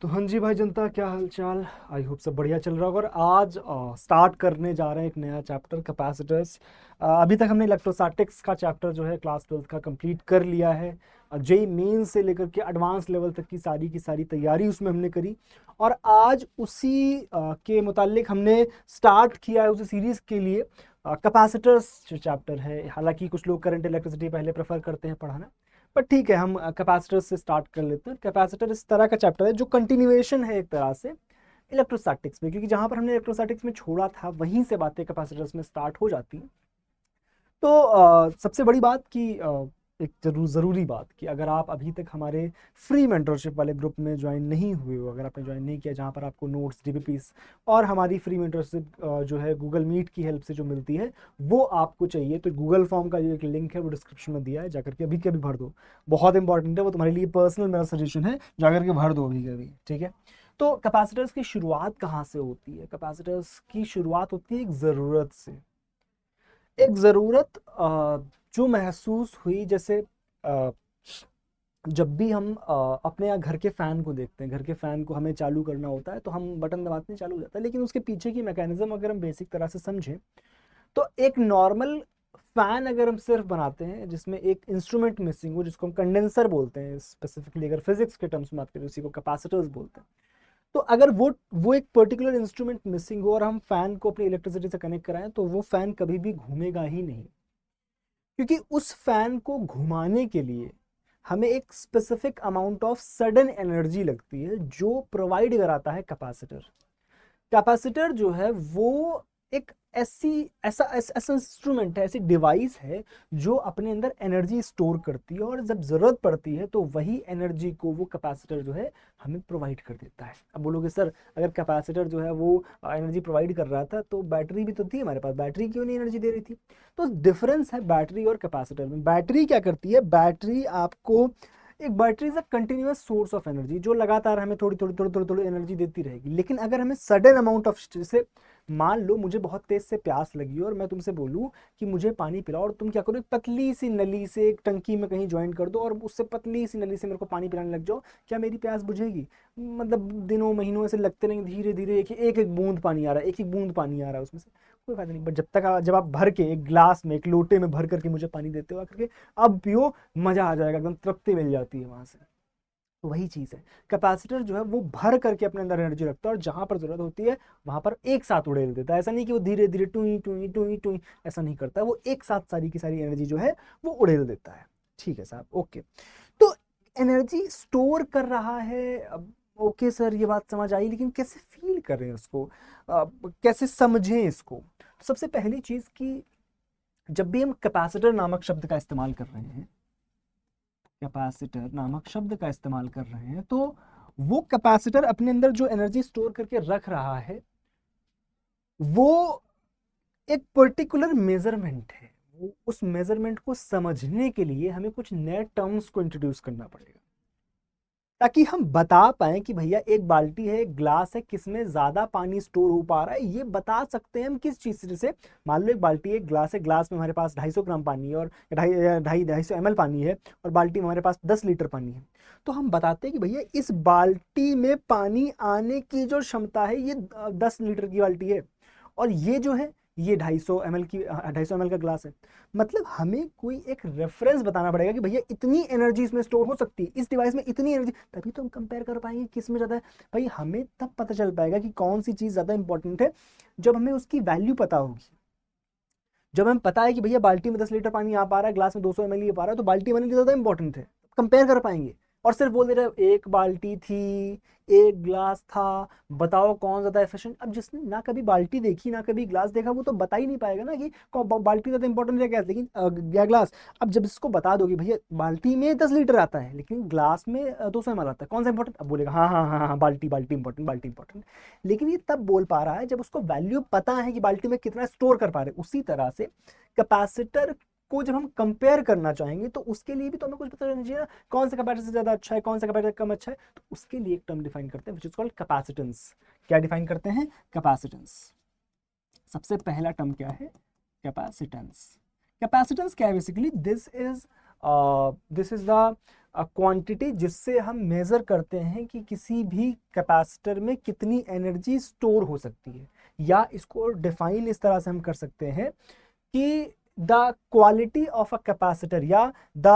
तो हाँ जी भाई जनता, क्या हाल चाल। आई होप सब बढ़िया चल रहा होगा। और आज स्टार्ट करने जा रहे हैं एक नया चैप्टर, कैपेसिटर्स। अभी तक हमने इलेक्ट्रोस्टैटिक्स का चैप्टर जो है क्लास 12th का कंप्लीट कर लिया है। जेई मेन से लेकर के एडवांस लेवल तक की सारी तैयारी उसमें हमने करी। और आज उसी के मुतालिक हमने स्टार्ट किया है उसी सीरीज़ के लिए कैपेसिटर्स जो चैप्टर है। हालांकि कुछ लोग करंट इलेक्ट्रिसिटी पहले प्रेफर करते हैं पढ़ाना, पर ठीक है, हम कैपेसिटर से स्टार्ट कर लेते हैं। कैपेसिटर इस तरह का चैप्टर है जो कंटिन्यूएशन है एक तरह से इलेक्ट्रोस्टैटिक्स में, क्योंकि जहां पर हमने इलेक्ट्रोस्टैटिक्स में छोड़ा था वहीं से बातें कैपेसिटर्स में स्टार्ट हो जाती हैं। तो सबसे बड़ी बात कि एक ज़रूरी बात कि अगर आप अभी तक हमारे फ्री मेंटरशिप वाले ग्रुप में ज्वाइन नहीं हुए हो, अगर आपने ज्वाइन नहीं किया, जहाँ पर आपको नोट्स, डीबीपीस और हमारी फ्री मेंटरशिप जो है गूगल मीट की हेल्प से जो मिलती है, वो आपको चाहिए तो गूगल फॉर्म का जो एक लिंक है वो डिस्क्रिप्शन में दिया है, जाकर के अभी के अभी भर दो। बहुत इंपॉर्टेंट है वो, तुम्हारे लिए पर्सनल मेरा सजेशन है, जाकर के भर दो अभी के अभी, ठीक है। तो कैपेसिटर्स की शुरुआत कहाँ से होती है? कैपेसिटर्स की शुरुआत होती है एक ज़रूरत से। एक ज़रूरत जो महसूस हुई, जैसे अ, जब भी हम अपने यहाँ घर के फ़ैन को देखते हैं, घर के फ़ैन को हमें चालू करना होता है तो हम बटन दबाते हैं, चालू हो जाता है। लेकिन उसके पीछे की मैकेनिज़्म अगर हम बेसिक तरह से समझें तो एक नॉर्मल फ़ैन अगर हम सिर्फ बनाते हैं जिसमें एक इंस्ट्रूमेंट मिसिंग हो, जिसको हम कंडेंसर बोलते हैं, स्पेसिफिकली अगर फिजिक्स के टर्म्स में बात करें उसी को कैपेसिटर्स बोलते हैं। तो अगर वो एक पर्टिकुलर इंस्ट्रूमेंट मिसिंग हो और हम फ़ैन को अपनी इलेक्ट्रिसिटी से कनेक्ट कराएं तो वो फ़ैन कभी भी घूमेगा ही नहीं, क्योंकि उस फैन को घुमाने के लिए हमें एक specific amount of sudden energy लगती है जो प्रोवाइड कराता है कैपेसिटर। कैपेसिटर जो है वो एक ऐसा इंस्ट्रूमेंट है, ऐसी डिवाइस है जो अपने अंदर एनर्जी स्टोर करती है, और जब जरूरत पड़ती है तो वही एनर्जी को वो कैपेसिटर जो है हमें प्रोवाइड कर देता है। अब बोलोगे सर, अगर कैपेसिटर जो है वो एनर्जी प्रोवाइड कर रहा था तो बैटरी भी तो थी हमारे पास, बैटरी क्यों नहीं एनर्जी दे रही थी? तो डिफरेंस है बैटरी और कैपेसिटर में। बैटरी क्या करती है? बैटरी आपको, एक battery is a continuous source of energy जो लगातार हमें थोड़ी थोड़ी थोड़ी थोड़ी थोड़ी एनर्जी देती रहेगी। लेकिन अगर हमें सडन अमाउंट ऑफ, जैसे मान लो मुझे बहुत तेज से प्यास लगी और मैं तुमसे बोलूं कि मुझे पानी पिलाओ, और तुम क्या करो, एक पतली सी नली से एक टंकी में कहीं ज्वाइन कर दो और उससे पतली सी नली से मेरे को पानी पिलाने लग जाओ, क्या मेरी प्यास बुझेगी? मतलब दिनों महीनों ऐसे लगते नहीं, धीरे धीरे एक एक बूंद पानी आ रहा है, एक एक बूंद पानी आ रहा है उसमें से, कोई फायदा नहीं। बट जब आप भर के एक ग्लास में, एक लोटे में भर करके मुझे पानी देते हो आकर के, अब पियो, मजा आ जाएगा, एकदम तृप्ति मिल जाती है वहां से। तो वही चीज है, कैपेसिटर जो है वो भर करके अपने अंदर एनर्जी रखता है, और जहां पर जरूरत होती है वहां पर एक साथ उड़ेल देता है। ऐसा नहीं कि वो धीरे धीरे टुई टुई टुई टुई, ऐसा नहीं करता, वो एक साथ सारी की सारी एनर्जी जो है वो उड़ेल देता है। ठीक है साहब, ओके। तो एनर्जी स्टोर कर रहा है, अब ओके सर ये बात समझ आई, लेकिन कैसे फील करें उसको, कैसे समझें इसको? तो सबसे पहली चीज कि जब भी हम कैपेसिटर नामक शब्द का इस्तेमाल कर रहे हैं, कैपेसिटर नामक शब्द का इस्तेमाल कर रहे हैं, तो वो कैपेसिटर अपने अंदर जो एनर्जी स्टोर करके रख रहा है वो एक पर्टिकुलर मेजरमेंट है। वो उस मेजरमेंट को समझने के लिए हमें कुछ नए टर्म्स को इंट्रोड्यूस करना पड़ेगा, ताकि हम बता पाए कि भैया एक बाल्टी है, एक ग्लास है, किसमें ज्यादा पानी स्टोर हो पा रहा है, ये बता सकते हैं हम किस चीज से। जैसे मान लो एक बाल्टी है, एक ग्लास है, ग्लास में हमारे पास 250 ग्राम पानी है, और ढाई ढाई 250 ml पानी है, और बाल्टी में हमारे पास 10 लीटर पानी है। तो हम बताते हैं कि भैया इस बाल्टी में पानी आने की जो क्षमता है ये 10 लीटर की बाल्टी है, और ये जो है ये 250 ml की, 250 ml का ग्लास है। मतलब हमें कोई एक रेफरेंस बताना पड़ेगा कि भैया इतनी एनर्जी इसमें स्टोर हो सकती है, इस डिवाइस में इतनी एनर्जी, तभी तो हम कंपेयर कर पाएंगे किस में ज़्यादा है। भाई हमें तब पता चल पाएगा कि कौन सी चीज़ ज़्यादा इंपॉर्टेंट है, जब हमें उसकी वैल्यू पता होगी। जब हमें पता है कि भैया बाल्टी में 10 लीटर पानी आ पा रहा है, ग्लास में 200 ml आ रहा है, तो बाल्टी वाली ज़्यादा इंपॉर्टेंट है, कंपेयर कर पाएंगे। और सिर्फ बोल दे रहे हो एक बाल्टी थी, एक ग्लास था, बताओ कौन ज्यादा एफिशिएंट। अब जिसने ना कभी बाल्टी देखी ना कभी ग्लास देखा वो तो बता ही नहीं पाएगा ना कि बाल्टी ज्यादा इंपॉर्टेंट है क्या, लेकिन या ग्लास। अब जब इसको बता दोगे भैया बाल्टी में 10 लीटर आता है लेकिन ग्लास में 200 ml आता है, कौन सा इंपॉर्टेंट? अब बोलेगा हाँ हाँ हाँ हाँ, बाल्टी बाल्टी इंपॉर्टेंट, बाल्टी इंपॉर्टेंट। लेकिन ये तब बोल पा रहा है जब उसको वैल्यू पता है कि बाल्टी में कितना स्टोर कर पा रहे हैं। उसी तरह से कैपेसिटर को जब हम कंपेयर करना चाहेंगे तो उसके लिए भी तो हमें कुछ पता होना चाहिए ना, कौन सा कैपेसिटर ज्यादा अच्छा है, कौन सा कैपेसिटर कम अच्छा है। तो उसके लिए एक टर्म डिफाइन करते हैं विच इज कॉल्ड कैपेसिटेंस। क्या डिफाइन करते हैं? कैपेसिटेंस। सबसे पहला टर्म क्या है? कैपेसिटेंस। कैपेसिटेंस क्या है? Basically this is this is the quantity जिससे हम मेजर करते हैं कि किसी भी कैपेसिटर में कितनी एनर्जी स्टोर हो सकती है, या इसको डिफाइन इस तरह से हम कर सकते हैं कि the quality of a capacitor, या द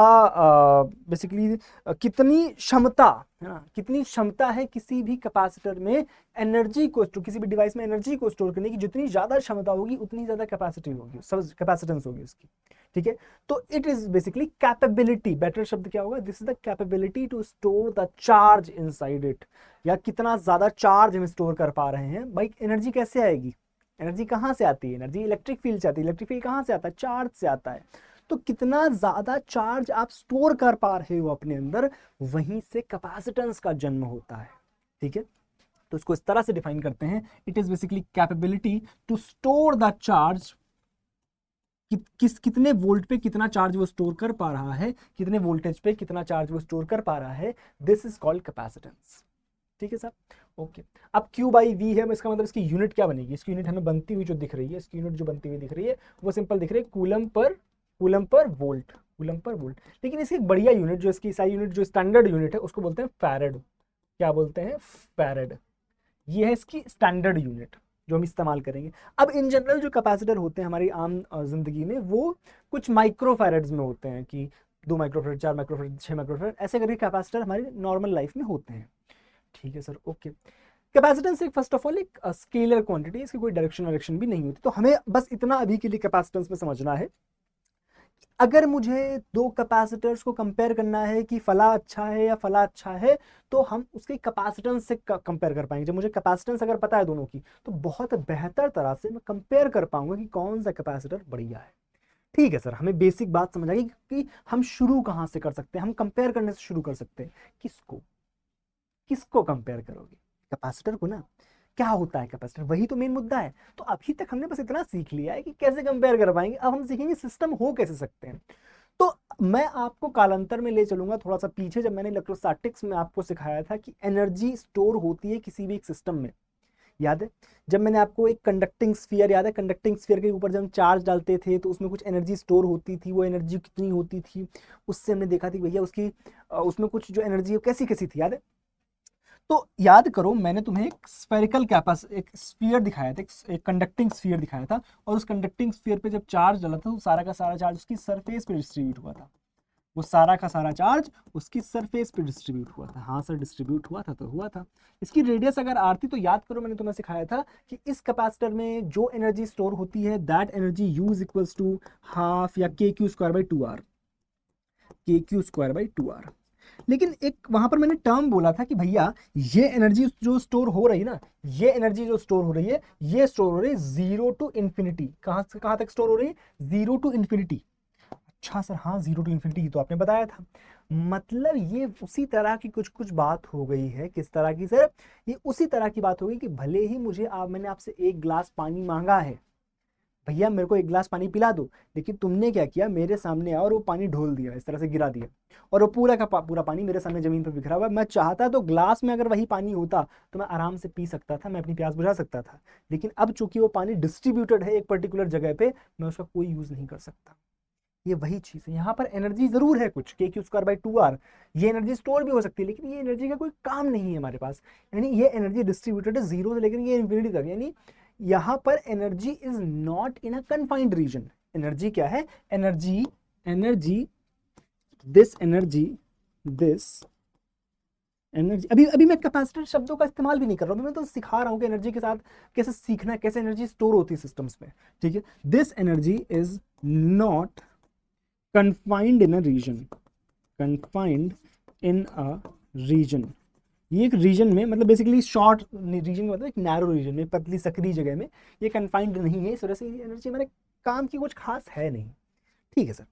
बेसिकली कितनी क्षमता है ना, कितनी क्षमता है किसी भी कैपेसिटर में एनर्जी को स्टोर, किसी भी डिवाइस में एनर्जी को स्टोर करने की जितनी ज्यादा क्षमता होगी उतनी ज्यादा कैपेसिटी होगी, कैपेसिटेंस होगी उसकी। ठीक है, तो it is basically capability, better शब्द क्या होगा, this is the capability to store the charge inside it, या कितना ज्यादा चार्ज हम स्टोर कर पा रहे हैं। भाई एनर्जी कैसे आएगी, एनर्जी कहाँ से आती है, एनर्जी इलेक्ट्रिक फील्ड से आती है, इलेक्ट्रिक फील्ड कहाँ से आता है, चार्ज से आता है। तो कितना ज्यादा चार्ज आप स्टोर कर पा रहे हो अपने अंदर, वहीं से कैपेसिटेंस का जन्म होता है। ठीक है, तो इसको इस तरह से डिफाइन करते हैं, it is basically capability to store the charge, कितने वोल्ट पे कितना चार्ज वो स्टोर कर पा रहा है, कितने वोल्टेज पे कितना चार्ज वो स्टोर कर पा रहा है, दिस इज कॉल्ड कैपेसिटेंस। ठीक है सर, ओके। अब Q बाई वी है, इसका मतलब इसकी यूनिट क्या बनेगी, इसकी यूनिट हमें बनती हुई जो दिख रही है, इसकी यूनिट जो बनती हुई दिख रही है वो सिंपल दिख रही है, coulomb per volt, coulomb per volt. लेकिन इसकी एक बढ़िया यूनिट, जो इसकी SI यूनिट, जो स्टैंडर्ड यूनिट है, उसको बोलते हैं फैरेड। क्या बोलते हैं, फैरेड। ये है इसकी स्टैंडर्ड यूनिट जो हम इस्तेमाल करेंगे। अब इन जनरल जो कैपेसिटर होते हैं हमारी आम जिंदगी में, वो कुछ माइक्रो फैरेड्स में होते हैं, कि 2 माइक्रोफेरेड, 4 माइक्रोफेरेड, 6 माइक्रोफेरेड, ऐसे करके कैपेसिटर हमारी नॉर्मल लाइफ में होते हैं। ठीक है सर, ओके। कैपेसिटेंस एक फर्स्ट ऑफ ऑल एक स्केलर क्वांटिटी, इसकी कोई डायरेक्शन भी नहीं होती। तो हमें बस इतना अभी के लिए कैपेसिटेंस में समझना है। अगर मुझे दो कैपेसिटर्स को कंपेयर करना है कि फला अच्छा है या फला अच्छा है, तो हम उसके कैपेसिटेंस से कंपेयर कर पाएंगे। जब मुझे कैपेसिटेंस अगर पता है दोनों की, तो बहुत बेहतर तरह से मैं कंपेयर कर पाऊंगा कि कौन सा कैपेसिटर बढ़िया है। ठीक है सर, हमें बेसिक बात समझ आएगी कि हम शुरू कहां से कर सकते हैं, हम कंपेयर करने से शुरू कर सकते हैं। किसको कंपेयर करोगे, कैपेसिटर को ना। क्या होता है कैपेसिटर, वही तो मेन मुद्दा है। तो अभी तक हमने बस इतना सीख लिया है कि कैसे कंपेयर कर पाएंगे, अब हम सीखेंगे सिस्टम हो कैसे सकते हैं। तो मैं आपको कालांतर में ले चलूंगा थोड़ा सा पीछे, जब मैंने इलेक्ट्रोस्टैटिक्स में आपको सिखाया था कि एनर्जी स्टोर होती है किसी भी एक सिस्टम में। याद है जब मैंने आपको एक कंडक्टिंग स्फीयर, याद है कंडक्टिंग स्फीयर के ऊपर जब हम चार्ज डालते थे तो उसमें कुछ एनर्जी स्टोर होती थी, वो एनर्जी कितनी होती थी, उससे हमने देखा थी भैया उसकी उसमें कुछ जो एनर्जी कैसी कैसी थी, याद है। तो याद करो, मैंने तुम्हें एक स्फेरिकल कैपेस एक स्फीयर दिखाया था, एक कंडक्टिंग स्फीयर दिखाया था, और उस कंडक्टिंग स्फीयर पे जब चार्ज डाला था तो सारा का सारा चार्ज उसकी सरफेस पे डिस्ट्रीब्यूट हुआ था। वो सारा का सारा चार्ज उसकी सरफेस पे डिस्ट्रीब्यूट हुआ था। हाँ सर, डिस्ट्रीब्यूट हुआ था तो हुआ था। इसकी रेडियस अगर आर थी, तो याद करो मैंने तुम्हें सिखाया था कि इस कैपेसिटर में जो एनर्जी स्टोर होती है, that energy use equals to half या KQ² बाई टू आर। लेकिन एक वहां पर मैंने टर्म बोला था कि भैया ये एनर्जी जो स्टोर हो रही है ना, ये एनर्जी जो स्टोर हो रही है, ये स्टोर हो रही है 0 टू इन्फिनिटी। कहां से कहां तक स्टोर हो रही है, 0 टू इन्फिनिटी। अच्छा सर, हाँ 0 टू इन्फिनिटी तो आपने बताया था। मतलब ये उसी तरह की कुछ कुछ बात हो गई है। किस तरह की सर, ये उसी तरह की बात हो गई कि भले ही मैंने आपसे एक गिलास पानी मांगा है, भैया मेरे को एक गिलास पानी पिला दो, लेकिन तुमने क्या किया, मेरे सामने आया और वो पानी ढोल दिया, इस तरह से गिरा दिया, और वो पूरा का पूरा पानी मेरे सामने जमीन पर बिखरा हुआ है। मैं चाहता तो ग्लास में अगर वही पानी होता तो मैं आराम से पी सकता था, मैं अपनी प्यास बुझा सकता था। लेकिन अब चूंकि वो पानी डिस्ट्रीब्यूटेड है एक पर्टिकुलर जगह पे, मैं उसका कोई यूज नहीं कर सकता। ये वही चीज है, यहाँ पर एनर्जी जरूर है कुछ KQ²/2R, ये एनर्जी स्टोर भी हो सकती है, लेकिन ये एनर्जी का कोई काम नहीं है हमारे पास। यानी ये एनर्जी डिस्ट्रीब्यूटेड है 0 से लेकर ये इन्फिनिटी तक। यानी यहाँ पर energy is not in a confined region. Energy क्या है, एनर्जी दिस एनर्जी, अभी अभी मैं कैपेसिटर शब्दों का इस्तेमाल भी नहीं कर रहा हूँ, मैं तो सिखा रहा हूँ कि एनर्जी के साथ कैसे सीखना है, कैसे एनर्जी स्टोर होती है सिस्टम्स में। ठीक है, this energy is not confined in a region, confined in a region। ये एक रीजन में, मतलब बेसिकली शॉर्ट रीजन मतलब एक नैरो रीजन में, पतली सकरी जगह में ये कन्फाइंड नहीं है। इस वजह से ये एनर्जी हमारे काम की कुछ खास है नहीं। ठीक है सर,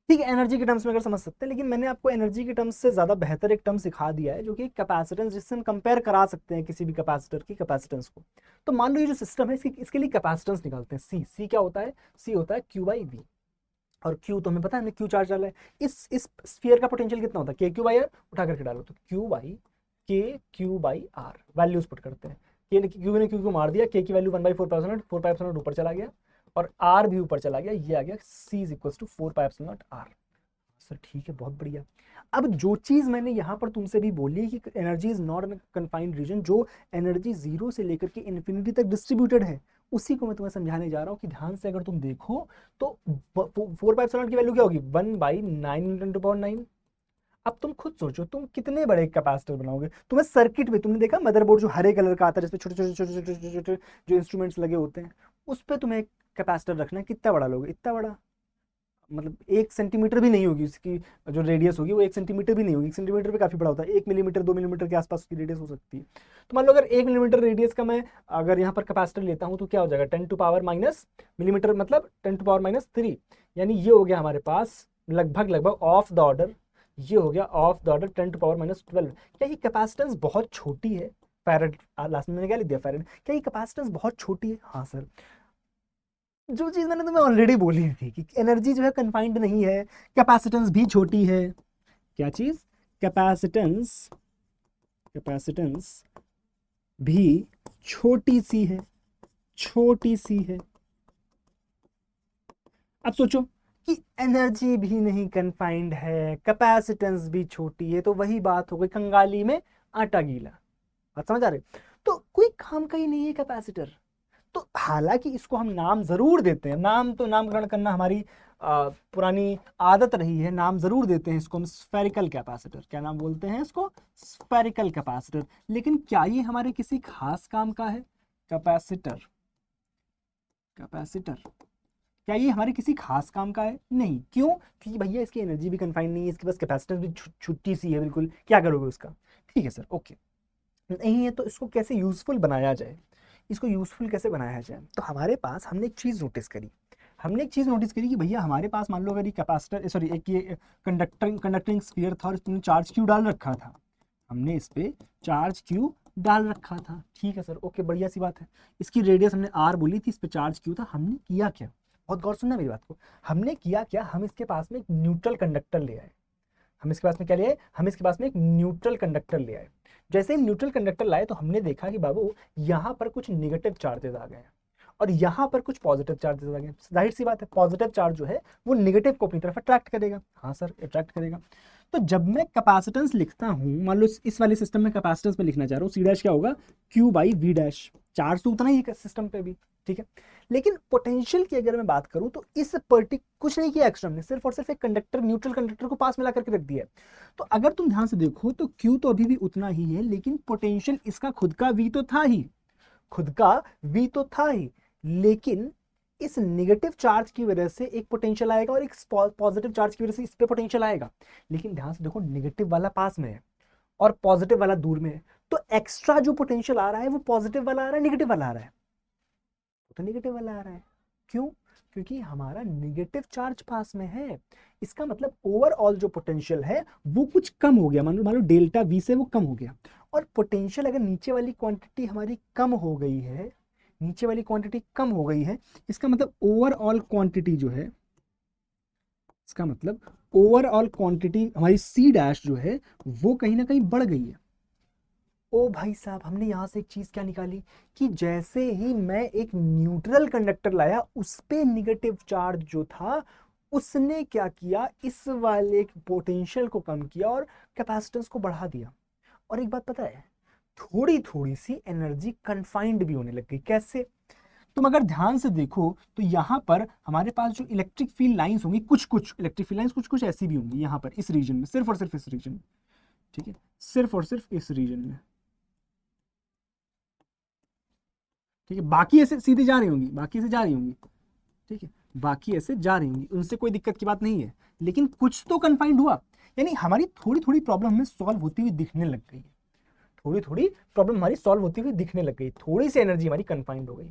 ठीक है, एनर्जी के टर्म्स में अगर समझ सकते हैं। लेकिन मैंने आपको एनर्जी के टर्म्स से ज्यादा बेहतर एक टर्म सिखा दिया है, जो कि कैपेसिटेंस, जिससे हम कंपेयर करा सकते हैं किसी भी कैपेसिटर की कैपेसिटेंस को। तो मान लो ये जो सिस्टम है, इसके लिए कैपेसिटेंस निकालते हैं। सी क्या होता है, सी होता है Q/V, और Q तो हमें पता है, हमने Q चार्ज डाला है। इस स्फीयर का पोटेंशियल कितना होता है, KQ/R, उठा करके डालो तो KQ/R वैल्यूज पुट करते हैं। Q ने Q को मार दिया, K की वैल्यू 1/4 ऊपर चला गया, और R भी ऊपर चला गया, ये आ गया C is equal to 4πε0R। Sir ठीक है, बहुत बढ़िया। अब जो चीज मैंने यहाँ पर तुमसे भी बोली है कि energy is not in confined region, जो एनर्जी जीरो से लेकर के इन्फिनिटी तक डिस्ट्रीब्यूटेड है, उसी को मैं तुम्हें समझाने जा रहा हूँ कि ध्यान से अगर तुम देखो तो 4 पाई की वैल्यू क्या होगी, 1/9 × 10⁻⁹। अब तुम खुद सोचो, तुम कितने बड़े कैपेसिटर बनाओगे। तुम्हें सर्किट में तुमने देखा मदरबोर्ड जो हरे कलर का आता है जिसपे छोटे छोटे छोटे छोटे छोटे छोटे जो इंस्ट्रूमेंट्स लगे होते हैं, उस पे तुम्हें एक कैपेसिटर रखना है, कितना बड़ा लोगे, इतना बड़ा, मतलब 1 सेंटीमीटर भी नहीं होगी उसकी जो रेडियस होगी, वो 1 सेंटीमीटर भी नहीं होगी, 1 सेंटीमीटर भी काफी बड़ा होता है, 1 मिलीमीटर 2 मिलीमीटर के आसपास उसकी रेडियस हो सकती है। तो मान लो अगर 1 मिलीमीटर रेडियस का मैं अगर यहाँ पर कैपेसिटर लेता हूँ तो क्या हो जाएगा, 10⁻⁻मिलीमीटर, मतलब 10⁻⁻3, यानी ये हो गया हमारे पास लगभग लगभग ऑफ द ऑर्डर, ये हो गया ऑफ द ऑर्डर 10⁻⁻12। क्या ये कैपेसिटेंस बहुत छोटी है, फैरेड, लास्ट में मैंने क्या लिख दिया, फैरेड, क्या ये कैपेसिटेंस बहुत छोटी है? हाँ सर। जो चीज मैंने तुम्हें ऑलरेडी बोली थी कि एनर्जी जो है कन्फाइंड नहीं है, कैपेसिटेंस भी छोटी है। क्या चीज, कैपेसिटेंस, कैपेसिटेंस भी छोटी सी है, छोटी सी है। अब सोचो कि एनर्जी भी नहीं कन्फाइंड है, कैपेसिटेंस भी छोटी है, तो वही बात हो गई कंगाली में आटा गीला। बात समझ आ रही? तो कोई काम का ही नहीं है कैपेसिटर। तो हालांकि इसको हम नाम जरूर देते हैं, नाम तो नामकरण करना हमारी पुरानी आदत रही है, नाम जरूर देते हैं इसको हम स्फेरिकल कैपेसिटर। क्या नाम बोलते हैं इसको, स्फेरिकल कैपेसिटर। लेकिन क्या ये हमारे किसी खास काम का है? कैपेसिटर, कैपेसिटर क्या ये हमारे किसी खास काम का है? नहीं। क्यों? क्योंकि भैया इसकी एनर्जी भी कन्फाइंड नहीं है, इसके पास कैपेसिटेंस भी छोटी सी है बिल्कुल, क्या करोगे उसका? ठीक है सर, ओके, नहीं है तो इसको कैसे यूजफुल बनाया जाए, इसको यूजफुल कैसे बनाया जाए? तो हमारे पास हमने एक चीज नोटिस करी, हमने एक चीज नोटिस करी कि भैया हमारे पास मान लो अगर ये कैपेसिटर, सॉरी एक ये कंडक्टिंग स्फीयर था और इसमें चार्ज क्यू डाल रखा था, हमने इस पे चार्ज क्यू डाल रखा था, ठीक है सर, ओके, बढ़िया सी बात है। इसकी रेडियस हमने आर बोली थी, इस पे चार्ज क्यू था। हमने किया क्या, बहुत गौर सुनना मेरी बात को, हमने किया क्या, हम इसके पास में एक न्यूट्रल कंडक्टर ले आए। हम इसके पास में क्या ले आए, हम इसके पास में एक न्यूट्रल कंडक्टर ले आए। जैसे ही न्यूट्रल कंडक्टर लाए तो हमने देखा कि बाबू यहाँ पर कुछ निगेटिव चार्जेस आ गए हैं और यहाँ पर कुछ पॉजिटिव चार्जेस आ गए। जाहिर सी बात है, पॉजिटिव चार्ज जो है वो निगेटिव को अपनी तरफ अट्रैक्ट करेगा। हाँ सर, अट्रैक्ट करेगा। तो जब मैं कैपेसिटेंस लिखता हूँ, मान लो इस वाले सिस्टम में कैपेसिटेंस में लिखना चाह रहा हूँ, सी डैश क्या होगा, Q/V डैश, चार्ज तो उतना ही है सिस्टम पे भी, ठीक है। लेकिन पोटेंशियल की अगर मैं बात करूं तो इस कुछ नहीं किया एक्स्ट्रा, हमने सिर्फ और सिर्फ एक कंडक्टर, न्यूट्रल कंडक्टर को पास मिला करके रख दिया है। तो अगर तुम ध्यान से देखो तो Q तो अभी भी उतना ही है, लेकिन पोटेंशियल इसका खुद का V तो था ही, खुद का V तो था ही, लेकिन इस नेगेटिव चार्ज की वजह से एक पोटेंशियल आएगा और एक पॉजिटिव चार्ज की वजह से इस पे पोटेंशियल आएगा। लेकिन ध्यान से देखो, नेगेटिव वाला पास में है और पॉजिटिव वाला दूर में है, तो एक्स्ट्रा जो पोटेंशियल आ रहा है वो पॉजिटिव वाला आ रहा है, नेगेटिव वाला आ रहा है, तो नेगेटिव वाला आ रहा है। क्यों? क्योंकि हमारा नेगेटिव चार्ज पास में है। इसका मतलब ओवरऑल जो पोटेंशियल है वो कुछ कम हो गया, मान लो डेल्टा वी से वो कम हो गया। और पोटेंशियल अगर नीचे वाली क्वांटिटी हमारी कम हो गई है, नीचे वाली क्वांटिटी कम हो गई है, इसका मतलब ओवरऑल क्वांटिटी जो है, इसका मतलब ओवरऑल क्वांटिटी हमारी सी डैश जो है वो कहीं ना कहीं बढ़ गई है। ओ भाई साहब, हमने यहां से एक चीज क्या निकाली कि जैसे ही मैं एक न्यूट्रल कंडक्टर लाया उस पे निगेटिव चार्ज जो था उसने क्या किया, इस वाले पोटेंशियल को कम किया और कैपेसिटेंस को बढ़ा दिया। और एक बात पता है, थोड़ी थोड़ी सी एनर्जी कंफाइंड भी होने लग गई। कैसे? तुम अगर ध्यान से देखो तो यहाँ पर हमारे पास जो इलेक्ट्रिक फील्ड लाइंस होंगी, कुछ कुछ इलेक्ट्रिक फील्ड लाइंस कुछ कुछ ऐसी भी होंगी यहाँ पर इस रीजन में, सिर्फ और सिर्फ इस रीजन में, ठीक है, सिर्फ और सिर्फ इस रीजन में, ठीक है। बाकी ऐसे सीधे जा रही होंगी, बाकी ऐसे जा रही होंगी, ठीक है, बाकी ऐसे जा रही होंगी, उनसे कोई दिक्कत की बात नहीं है, लेकिन कुछ तो कन्फाइंड हुआ। यानी हमारी थोड़ी थोड़ी प्रॉब्लम हमें सॉल्व होती हुई दिखने लग गई, थोड़ी थोड़ी प्रॉब्लम हमारी सॉल्व होती हुई दिखने लग गई, थोड़ी सी एनर्जी हमारी कन्फाइंड हो गई,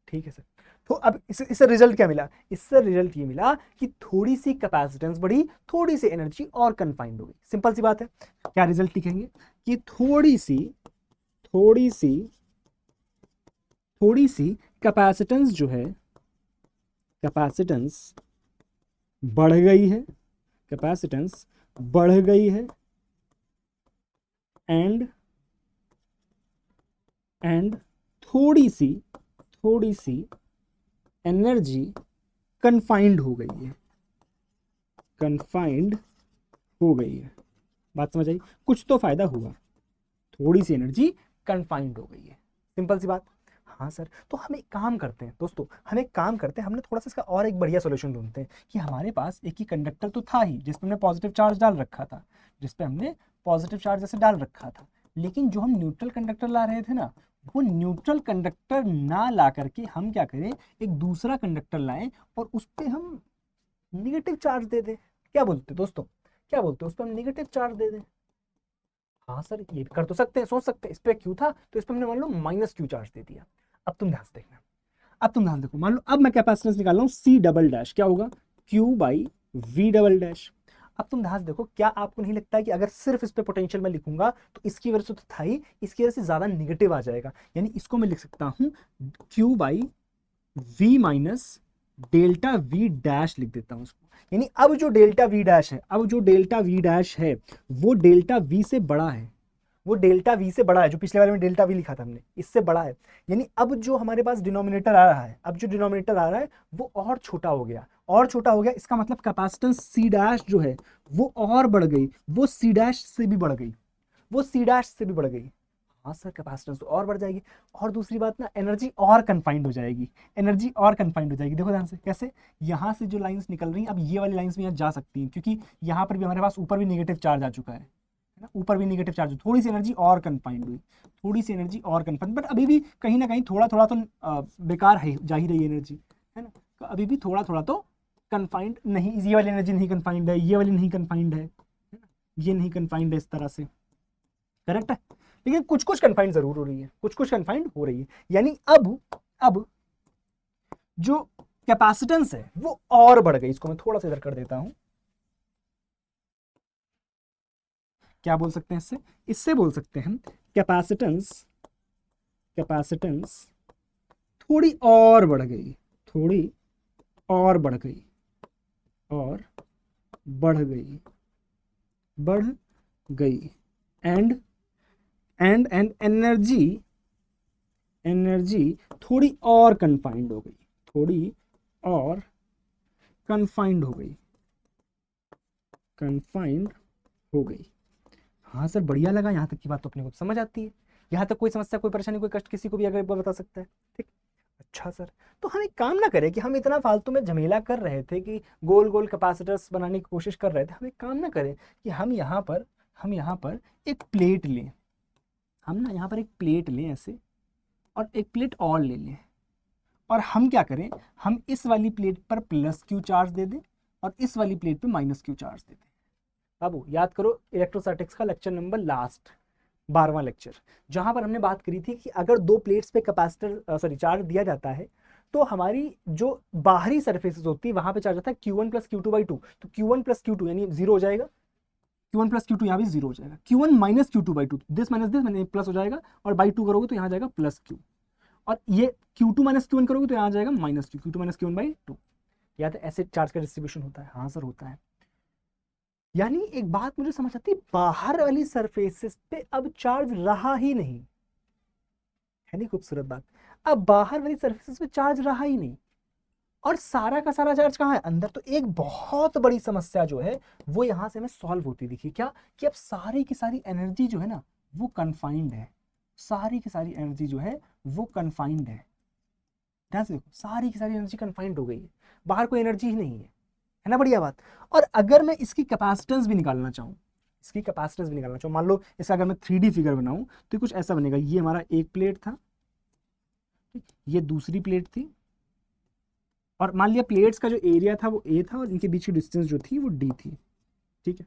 ठीक है सर। तो अब इससे रिजल्ट क्या मिला? इससे रिजल्ट ये मिला कि थोड़ी सी कैपेसिटेंस बढ़ी, थोड़ी सी एनर्जी और कन्फाइंड हो गई। सिंपल सी बात है। क्या रिजल्ट लिखेंगे कि थोड़ी सी कैपेसिटेंस जो है, कैपेसिटेंस बढ़ गई है, कैपेसिटेंस बढ़ गई है, एंड थोड़ी सी एनर्जी कन्फाइंड हो गई है, कन्फाइंड हो गई है। बात समझ आई? कुछ तो फायदा हुआ, थोड़ी सी एनर्जी कन्फाइंड हो गई है, सिंपल सी बात। हाँ सर, तो हम एक काम करते हैं दोस्तों, हम एक काम करते हैं, हमने थोड़ा सा इसका और एक बढ़िया सॉल्यूशन ढूंढते हैं कि हमारे पास एक ही कंडक्टर तो था ही जिस पे हमने पॉजिटिव चार्ज डाल रखा था, जिस पे हमने पॉजिटिव चार्ज जैसे डाल रखा था, लेकिन जो हम न्यूट्रल कंडक्टर ला रहे थे ना, वो न्यूट्रल कंडक्टर ना ला करके हम क्या करें, एक दूसरा कंडक्टर लाएं और उस पर हम निगेटिव चार्ज दे दें। क्या बोलते दोस्तों, क्या बोलते, उस पर हम निगेटिव चार्ज दे दें? हाँ सर, ये भी कर तो सकते हैं, सोच सकते हैं, इस पे क्यू था तो इस पे हमने मान लो माइनस क्यू चार्ज दे दिया। अब तुम ध्यान से देखना, अब तुम ध्यान देखो, मान लो अब मैं कैपेसिटेंस निकाल रहा हूँ सी डबल डैश, क्या होगा, Q by V double dash. अब तुम ध्यान से देखो, क्या आपको नहीं लगता है कि अगर सिर्फ इस पे पोटेंशियल मैं लिखूंगा तो इसकी वजह से तो था ही, इसकी वजह से ज्यादा निगेटिव आ जाएगा, यानी इसको मैं लिख सकता हूं Q by V minus delta V dash लिख देता हूं उसको। यानी अब जो डेल्टा वी डैश है, अब जो डेल्टा वी डैश है वो डेल्टा वी से बड़ा है, वो डेल्टा वी से बड़ा है, जो पिछले वाले में डेल्टा वी लिखा था हमने, इससे बड़ा है। यानी अब जो हमारे पास डिनोमिनेटर आ रहा है, अब जो डिनोमिनेटर आ रहा है वो और छोटा हो गया, और छोटा हो गया, इसका मतलब कैपेसिटेंस सी डैश जो है वो और बढ़ गई, वो सी डैश से भी बढ़ गई, वो सी डैश से भी बढ़ गई। हाँ सर, कैपेसिटेंस तो और बढ़ जाएगी, और दूसरी बात ना, एनर्जी और कन्फाइंड हो जाएगी, एनर्जी और कन्फाइंड हो जाएगी। देखो ध्यान से कैसे, यहाँ से जो लाइंस निकल रही हैं, अब ये वाली लाइंस भी यहाँ जा सकती हैं, क्योंकि यहाँ पर भी हमारे पास ऊपर भी नेगेटिव चार्ज आ चुका है ना, ऊपर भी नेगेटिव चार्ज, थोड़ी सी एनर्जी और कन्फाइंड हुई, थोड़ी सी एनर्जी और कन्फाइंड, बट अभी भी कहीं ना कहीं थोड़ा थोड़ा तो बेकार है, जा ही रही है एनर्जी, है ना, तो अभी भी थोड़ा थोड़ा तो कन्फाइंड नहीं, ये वाली एनर्जी नहीं कन्फाइंड है, ये वाली नहीं कन्फाइंड है, ये नहीं कन्फाइंड है इस तरह से, करेक्ट है। लेकिन कुछ कुछ कन्फाइंड जरूर हो रही है, कुछ कुछ कन्फाइंड हो रही है, यानी अब जो कैपेसिटेंस है वो और बढ़ गई, इसको मैं थोड़ा सा इधर कर देता हूं। क्या बोल सकते हैं इससे, इससे बोल सकते हैं कैपेसिटेंस, कैपेसिटेंस थोड़ी और बढ़ गई, थोड़ी और बढ़ गई, और बढ़ गई, बढ़ गई, एंड एंड एनर्जी, एनर्जी थोड़ी और कन्फाइंड हो गई, थोड़ी और कन्फाइंड हो गई, कन्फाइंड हो गई। हाँ सर, बढ़िया लगा, यहाँ तक की बात तो अपने को समझ आती है, यहाँ तक कोई समस्या, कोई परेशानी, कोई कष्ट किसी को भी अगर एक बार बता सकता है, ठीक। अच्छा सर, तो हम एक काम ना करें कि हम इतना फालतू में झमेला कर रहे थे कि गोल गोल कैपेसिटर्स बनाने की कोशिश कर रहे थे, हम एक काम ना करें कि हम यहाँ पर एक प्लेट लें, हम ना यहाँ पर एक प्लेट लें ऐसे, और एक प्लेट और ले लें, और हम क्या करें, हम इस वाली प्लेट पर प्लस क्यू चार्ज दे दें और इस वाली प्लेट पे माइनस क्यू चार्ज दे दें। बाबू याद करो इलेक्ट्रोस्टैटिक्स का लेक्चर नंबर लास्ट 12वां लेक्चर, जहां पर हमने बात करी थी कि अगर दो प्लेट्स पे कैपेसिटर सॉरी चार्ज दिया जाता है तो हमारी जो बाहरी सरफेसेस होती है वहां पे चार्ज आता है Q1 plus Q two by two, तो Q1 प्लस क्यू टू यानी जीरो हो जाएगा, Q1 प्लस क्यू टू यहाँ भी जीरो हो जाएगा, Q1 minus Q two by two, this minus plus हो जाएगा, और बाई टू करोगे तो यहाँ जाएगा प्लस क्यू, और ये Q2 माइनस क्यू वन करोगे तो यहाँ जाएगा minus Q, Q2 minus Q one by two. याद है ऐसे चार्ज का डिस्ट्रीब्यूशन होता है? हाँ सर होता है। यानी एक बात मुझे समझ आती है, बाहर वाली सरफेसेस पे अब चार्ज रहा ही नहीं, है नहीं खूबसूरत बात, अब बाहर वाली सरफेसेस पे चार्ज रहा ही नहीं, और सारा का सारा चार्ज कहाँ है, अंदर। तो एक बहुत बड़ी समस्या जो है वो यहां से हमें सॉल्व होती दिखी, क्या, कि अब सारी की सारी एनर्जी जो है ना वो कन्फाइंड है, सारी की सारी एनर्जी जो है वो कन्फाइंड है। ध्यान से देखो, सारी की सारी एनर्जी कन्फाइंड हो गई है, बाहर कोई एनर्जी ही नहीं है ना, बढ़िया बात। और अगर मैं इसकी कैपेसिटेंस भी निकालना चाहूँ, इसकी कैपेसिटेंस भी निकालना चाहूँ, मान लो इसका अगर मैं 3D फिगर बनाऊं तो कुछ ऐसा बनेगा, ये हमारा एक प्लेट था, ये दूसरी प्लेट थी, और मान लिया प्लेट्स का जो एरिया था वो ए था और इनके बीच की डिस्टेंस जो थी वो डी थी, ठीक है।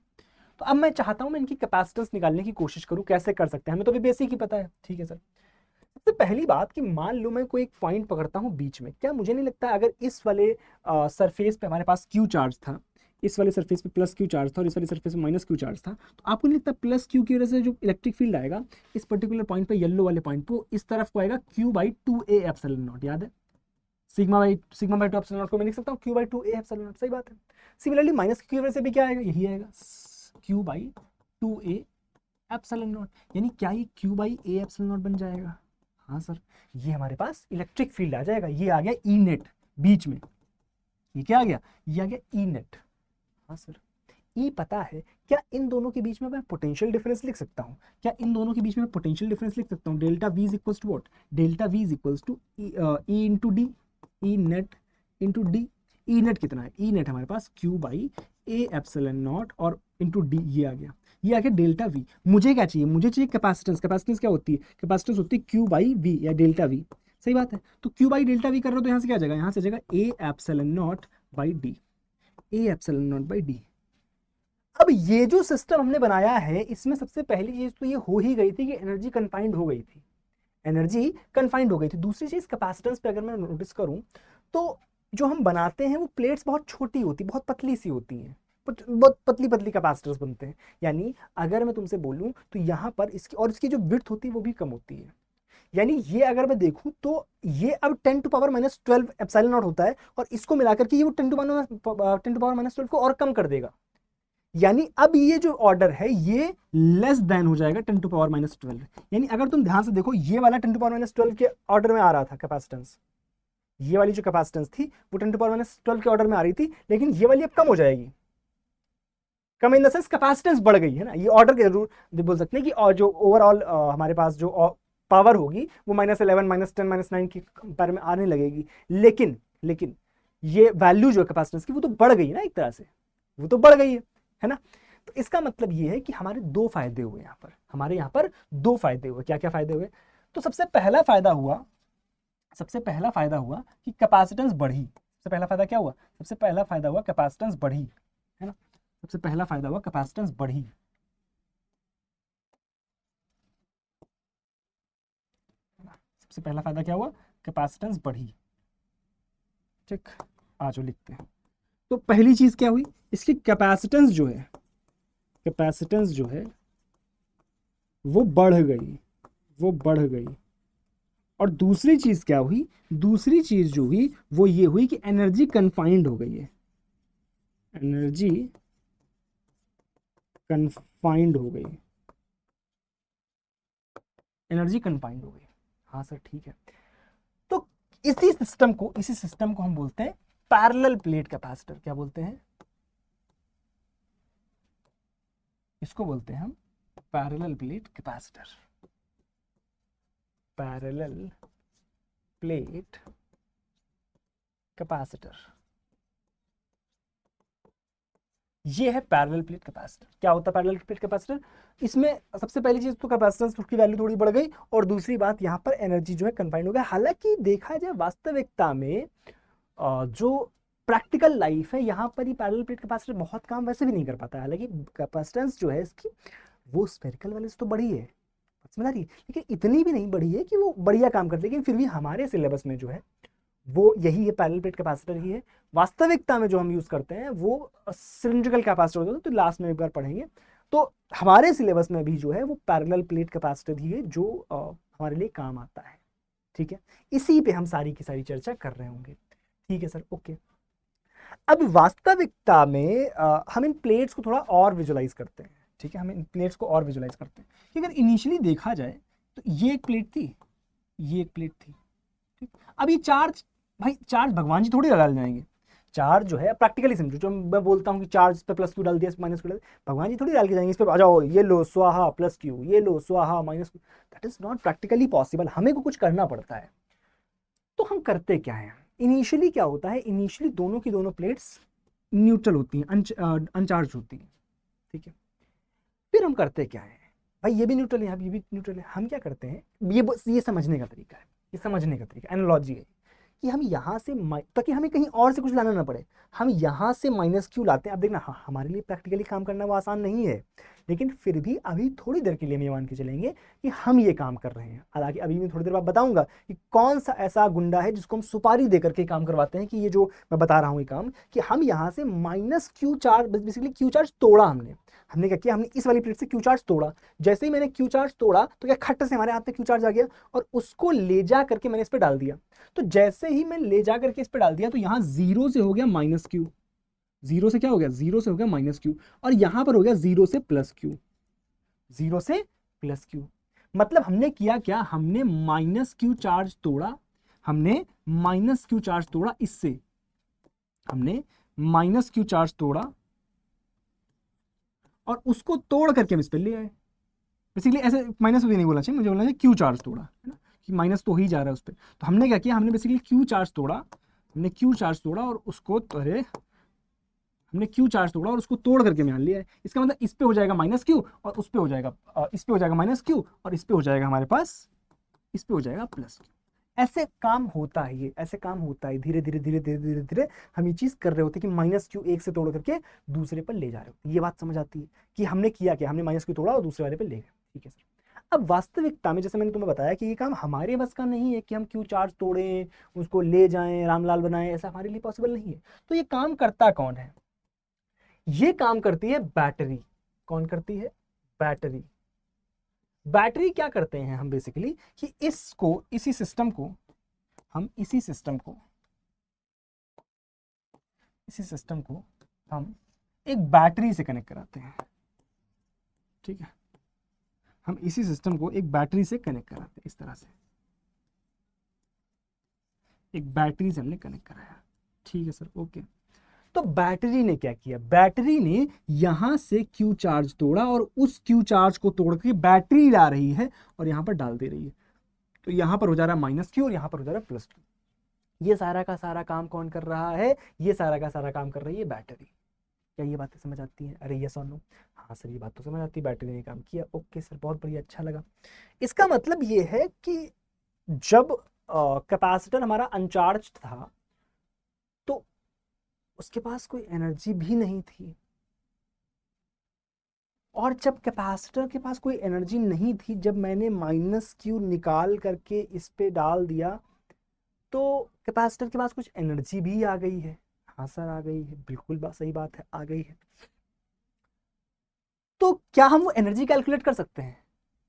तो अब मैं चाहता हूं मैं इनकी कैपेसिटेंस निकालने की कोशिश करूं, कैसे कर सकते हैं, हमें तो अभी बेसिक ही पता है, ठीक है सर। सबसे पहली बात कि मान लो मैं कोई एक पॉइंट पकड़ता हूं बीच में, क्या मुझे नहीं लगता अगर इस वाले सरफेस पे हमारे पास क्यू चार्ज था, इस वाले सरफेस पे प्लस क्यू चार्ज था और इस वाले सरफेस पे माइनस क्यू चार्ज था, तो आपको नहीं लगता प्लस क्यू की वजह से जो इलेक्ट्रिक फील्ड आएगा इस पर्टिकुलर पॉइंट पे, येलो वाले पॉइंट पे, इस तरफ को आएगा Q by two A epsilon not, याद है, sigma by two epsilon not को मैं लिख सकता हूँ Q by two A epsilon not, सही बात है। सिमिलरली माइनस की वजह से भी क्या आएगा, यही आएगा Q by two A epsilon not, यानी क्या ये Q by A epsilon not बन जाएगा। हाँ सर, ये हमारे पास इलेक्ट्रिक फील्ड आ जाएगा, ये आ गया ई नेट बीच में, ये क्या आ गया, ये आ गया ई नेट। हाँ सर, ई पता है, क्या इन दोनों के बीच में मैं पोटेंशियल डिफरेंस लिख सकता हूँ? क्या इन दोनों के बीच में पोटेंशियल डिफरेंस लिख सकता हूँ? Delta V is equals to what? Delta V is equals to E into D, E net into D. E net कितना है? ई नेट हमारे पास Q by A epsilon naught और इंटू डी, ये आ गया, ये आ गया डेल्टा वी। मुझे क्या चाहिए? मुझे चाहिए कैपेसिटेंस। कैपेसिटेंस क्या होती है? कैपेसिटेंस होती है क्यू बाई वी या डेल्टा वी। सही बात है। तो क्यू बाई डेल्टा वी कर रहे हो तो यहाँ से क्या आ जाएगा? यहाँ से जाएगा ए epsilon not by D, A epsilon not by D. अब ये जो सिस्टम हमने बनाया है, इसमें सबसे पहली चीज तो ये हो ही गई थी कि एनर्जी कन्फाइंड हो गई थी, एनर्जी कन्फाइंड हो गई थी। दूसरी चीज कैपेसिटेंस पे अगर मैं नोटिस करूं तो जो हम बनाते हैं वो प्लेट्स बहुत छोटी होती, बहुत पतली सी होती हैं, बहुत पतली पतली कैपेसिटर्स बनते हैं। यानी अगर मैं तुमसे बोलूं तो यहाँ पर इसकी और इसकी जो विड्थ होती है वो भी कम होती है। यानी ये अगर मैं देखूं तो ये अब 10 to power minus 12 epsilon naught होता है, और इसको मिलाकर के ये वो 10 टू पावर माइनस 12 को और कम कर देगा। यानी अब ये जो ऑर्डर है ये लेस देन हो जाएगा 10 टू पावर माइनस 12। यानी अगर तुम ध्यान से देखो, ये वाला 10 टू पावर माइनस 12 के ऑर्डर में आ रहा था कैपेसिटेंस, ये वाली जो कैपेसिटेंस थी वो 10 टू पावर माइनस 12 के ऑर्डर में आ रही थी, लेकिन ये वाली अब कम हो जाएगी। कम इन द सेंस कैपेसिटेंस बढ़ गई है ना, ये ऑर्डर के जरूर बोल सकते हैं कि जो ओवरऑल हमारे पास जो पावर होगी वो -11 -10 -9 की कंपेयर में आने लगेगी। लेकिन ये वैल्यू जो है कैपेसिटेंस की वो तो बढ़ गई ना, एक तरह से वो तो बढ़ गई है ना। तो इसका मतलब ये है कि हमारे दो फायदे हुए यहाँ पर, हमारे यहाँ पर दो फायदे हुए। क्या क्या फायदे हुए? तो सबसे पहला फायदा हुआ कि कैपेसिटेंस बढ़ी। सबसे पहला फायदा क्या हुआ? सबसे पहला फायदा हुआ कैपेसिटेंस बढ़ी, है ना। सबसे पहला फायदा हुआ कैपेसिटेंस बढ़ी। सबसे पहला फायदा क्या हुआ? कैपेसिटेंस बढ़ी। ठीक, आज लिखते हैं। तो पहली चीज क्या हुई? इसकी कैपेसिटेंस जो है वो बढ़ गई। और दूसरी चीज क्या हुई? दूसरी चीज जो हुई वो ये हुई कि एनर्जी कन्फाइंड हो गई है, एनर्जी कन्फाइंड हो गई। हाँ सर, ठीक है। तो इसी सिस्टम को हम बोलते हैं पैरेलल प्लेट कैपेसिटर। क्या बोलते हैं? इसको बोलते हैं हम parallel plate capacitor. Parallel plate capacitor, ये है पैरेलल प्लेट कैपेसिटर। क्या होता है पैरेलल प्लेट कैपेसिटर? इसमें सबसे पहली चीज तो कैपेसिटेंस की वैल्यू थोड़ी बढ़ गई, और दूसरी बात यहाँ पर एनर्जी जो है कन्फाइंड हो गया। हालांकि देखा जाए वास्तविकता में जो प्रैक्टिकल लाइफ है यहाँ पर ही पैरेलल प्लेट कैपेसिटर बहुत काम वैसे भी नहीं कर पाता है। हालांकि कैपेसिटेंस जो है इसकी वो स्फेरिकल वाले से तो बड़ी है, समझ आ रही है, लेकिन इतनी भी नहीं बड़ी है कि वो बढ़िया काम करती है। लेकिन फिर भी हमारे सिलेबस में जो है वो यही है, पैरेलल प्लेट कैपेसिटर ही है। वास्तविकता में जो हम यूज करते हैं वो सिलिंड्रिकल कैपेसिटर होता है, तो लास्ट में एक बार पढ़ेंगे। तो हमारे सिलेबस में भी जो है वो पैरेलल प्लेट कैपेसिटर ही है जो हमारे लिए काम आता है। ठीक है, इसी पे हम सारी की सारी चर्चा कर रहे होंगे। ठीक है सर, ओके। अब वास्तविकता में हम इन प्लेट्स को थोड़ा और विजुलाइज करते हैं। ठीक है, हम इन प्लेट्स को और विजुलाइज करते हैं कि अगर इनिशियली देखा जाए तो ये एक प्लेट थी, ये एक प्लेट थी। ठीक, अब ये चार्ज, भाई चार्ज भगवान जी थोड़ी डाल जाएंगे। चार्ज जो है प्रैक्टिकली समझो, जो मैं बोलता हूँ कि चार्ज पे प्लस क्यू डाल दिया, माइनस क्यू डाल दिया, भगवान जी थोड़ी डाल के जाएंगे इस पे आ जाओ ये लो स्वाहा प्लस क्यू, ये लो स्वाहा minus Q. That is not practically possible, हमें को कुछ करना पड़ता है। तो हम करते क्या है? इनिशियली क्या होता है? इनिशियली दोनों की दोनों प्लेट्स न्यूट्रल होती हैं, अनचार्ज होती हैं। ठीक है, फिर हम करते क्या है? भाई ये भी न्यूट्रल है, ये भी न्यूट्रल है। हम क्या करते हैं, ये समझने का तरीका है, ये समझने का तरीका एनालॉजी है कि हम यहाँ से ताकि हमें कहीं और से कुछ लाना ना पड़े, हम यहाँ से माइनस क्यू लाते हैं। अब देखना, हाँ हमारे लिए प्रैक्टिकली काम करना वो आसान नहीं है, लेकिन फिर भी अभी थोड़ी देर के लिए हम ये मान के चलेंगे कि हम ये काम कर रहे हैं। हालांकि अभी मैं थोड़ी देर बाद बताऊंगा कि कौन सा ऐसा गुंडा है जिसको हम सुपारी देकर के काम करवाते हैं कि ये जो मैं बता रहा हूँ ये काम, कि हम यहाँ से minus Q charge, basically Q charge तोड़ा हमने क्या किया? हमने इस वाली प्लेट से क्यू चार्ज तोड़ा। जैसे ही मैंने क्यू चार्ज तोड़ा तो क्या खट्ट से हमारे हाथ में क्यू चार्ज आ गया, और उसको ले जा करके मैंने इस पर डाल दिया। तो जैसे ही मैं ले जा करके इस पर डाल दिया तो यहाँ जीरो से हो गया माइनस क्यू, जीरो से क्या हो गया? जीरो से हो गया माइनस क्यू, और यहां पर हो गया जीरो से प्लस क्यू, जीरो से प्लस क्यू। मतलब हमने किया क्या? हमने माइनस क्यू चार्ज तोड़ा, हमने माइनस क्यू चार्ज तोड़ा, इससे हमने माइनस क्यू चार्ज तोड़ा, और उसको तोड़ करके हम इस पर ले आए। बेसिकली ऐसे माइनस भी नहीं बोलना चाहिए, मुझे बोलना चाहिए क्यू चार्ज तोड़ा, है ना, कि माइनस तो ही जा रहा है उस पर। तो हमने क्या किया, हमने बेसिकली क्यू चार्ज तोड़ा, हमने क्यू चार्ज तोड़ा और उसको, अरे हमने क्यू चार्ज तोड़ा और उसको तोड़ करके मान लिया है। इसका मतलब इस पे हो जाएगा माइनस क्यू और उस पे हो जाएगा, इस पे हो जाएगा माइनस क्यू और इस पे हो जाएगा हमारे पास, इस पे हो जाएगा प्लस क्यू। ऐसे काम होता है, ये ऐसे काम होता है, धीरे धीरे धीरे धीरे धीरे धीरे हम ये चीज कर रहे होते हैं कि माइनस क्यू एक से तोड़ करके दूसरे पर ले जा रहे होते हैं। ये बात समझ आती है कि हमने किया क्या, हमने माइनस क्यू तोड़ा और दूसरे वाले पे ले गए। ठीक है सर। अब वास्तविकता में जैसे मैंने तुम्हें बताया कि ये काम हमारे बस का नहीं है कि हम क्यू चार्ज तोड़ें, उसको ले जाएं, रामलाल बनाएं, ऐसा हमारे लिए पॉसिबल नहीं है। तो ये काम करता कौन है? ये काम करती है बैटरी। कौन करती है? बैटरी। बैटरी क्या करते हैं हम बेसिकली कि इसको, इसी सिस्टम को हम, इसी सिस्टम को हम एक बैटरी से कनेक्ट कराते हैं। ठीक है, हम इसी सिस्टम को एक बैटरी से कनेक्ट कराते हैं, इस तरह से एक बैटरी से हमने कनेक्ट कराया। ठीक है सर, ओके। तो बैटरी ने क्या किया, बैटरी ने यहां से क्यू चार्ज तोड़ा और उस क्यू चार्ज को तोड़ के बैटरी ला रही है और यहां पर डाल दे रही है। तो यहां पर हो जा रहा है माइनस क्यू और यहां पर हो जा रहा है प्लस क्यू। ये सारा का सारा काम कौन कर रहा है? ये सारा का सारा काम कर रही है बैटरी। क्या ये बातें समझ आती हैं? अरे यस और नो? हाँ सर, ये बात तो समझ आती है, बैटरी ने काम किया। ओके सर, बहुत बढ़िया, अच्छा लगा। इसका मतलब ये है कि जब कैपेसिटर हमारा अनचार्ज था तो उसके पास कोई एनर्जी भी नहीं थी, और जब कैपेसिटर के पास कोई एनर्जी नहीं थी, जब मैंने माइनस क्यू निकाल करके इस पे डाल दिया तो कैपेसिटर के पास कुछ एनर्जी भी आ गई है। हाँ सर, आ गई है, बिल्कुल बात सही बात है, आ गई है। तो क्या हम वो एनर्जी कैलकुलेट कर सकते हैं?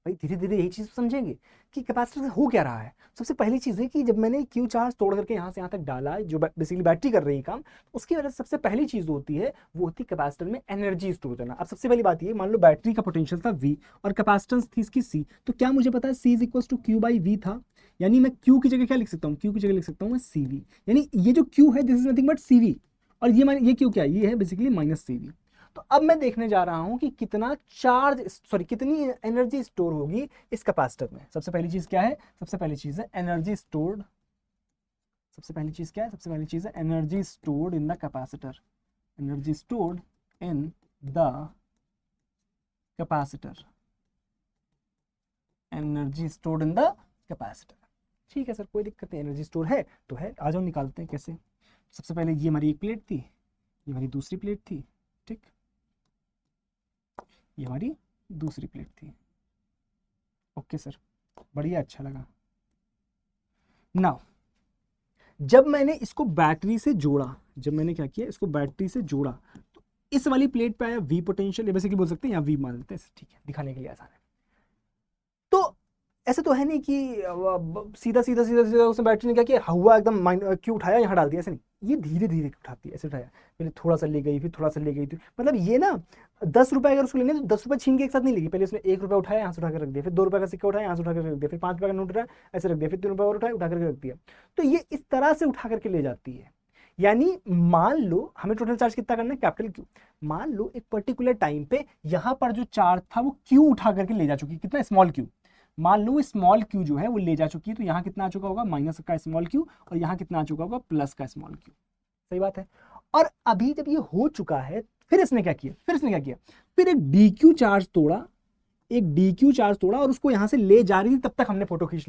भाई धीरे धीरे यही चीज समझेंगे कि कैपेसिटर से हो क्या रहा है। सबसे पहली चीज है कि जब मैंने क्यू चार्ज तोड़ करके यहाँ से यहाँ तक डाला, जो बेसिकली बैटरी कर रही है काम, उसकी वजह से सबसे पहली चीज होती है वो होती है कैपेसिटर में एनर्जी स्टोर करना। अब सबसे पहली बात ये, मान लो बैटरी का पोटेंशियल था V और कैपेसिटेंस थी इसकी C, तो क्या मुझे पता है C is equal to Q by V था, यानी मैं Q की जगह क्या लिख सकता हूँ, Q की जगह लिख सकता हूँ मैं CV, यानी ये जो Q है this is nothing but CV, और ये Q क्या है, ये है बेसिकली माइनस CV। तो अब मैं देखने जा रहा हूं कि कितना चार्ज, सॉरी कितनी एनर्जी स्टोर होगी इस कैपेसिटर में। सबसे पहली चीज क्या है? सबसे पहली चीज है एनर्जी स्टोर्ड। सबसे पहली चीज क्या है? सबसे पहली चीज है energy stored in the capacitor. Energy stored in the capacitor. Energy stored in the capacitor. ठीक है सर, कोई दिक्कत नहीं, एनर्जी स्टोर है तो है। आ जाओ निकालते हैं कैसे। सबसे पहले ये हमारी एक प्लेट थी, ये हमारी दूसरी प्लेट थी, ठीक, ये हमारी दूसरी प्लेट थी। ओके सर, बढ़िया, अच्छा लगा। नाउ जब मैंने इसको बैटरी से जोड़ा, जब मैंने क्या किया, इसको बैटरी से जोड़ा, तो इस वाली प्लेट पे आया V पोटेंशियल, बेसिकली बोल सकते हैं यहाँ V मान लेते हैं, ठीक है, दिखाने के लिए आसान है। तो ऐसे तो है नहीं कि सीधा सीधा सीधा सीधा उसने बैटरी ने क्या किया, हुआ एकदम क्यों उठाया यहाँ डाल दिया, ऐसे नहीं, ये धीरे धीरे उठाती है। ऐसे उठाया, पहले थोड़ा सा ले गई, फिर थोड़ा सा ले गई, तो मतलब ये ना 10 रुपए अगर उसको लेने तो 10 रुपए छीन के एक साथ नहीं लेगी। पहले उसने 1 रुपया उठाया, यहाँ से उठा कर रख दिया, फिर 2 रुपए का सिक्का उठाया, यहाँ से उठा कर रख दिया, फिर 5 रुपए का नोट उठाया, ऐसे रख दिया, फिर 3 रुपए और उठाया, उठा करके रख दिया। तो ये इस तरह से उठा करके ले जाती है। यानी मान लो हमें टोटल चार्ज कितना करना है, कैपिटल क्यू। मान लो एक पर्टिकुलर टाइम पे यहाँ पर जो चार्ज था वो क्यू उठा करके ले जा चुकी, कितना, स्मॉल क्यू। मान लो स्मॉल क्यू जो है वो ले जा चुकी है, तो यहाँ कितना आ चुका होगा, माइनस का स्मॉल क्यू, और यहाँ कितना आ चुका होगा, प्लस का स्मॉल क्यू। सही बात है। और अभी जब ये हो चुका है, फिर इसने क्या किया, फिर एक डी क्यू चार्ज तोड़ा, एक डी क्यू चार्ज तोड़ा और उसको यहां से ले जा रही थी। तब तक हमने फोटो खींच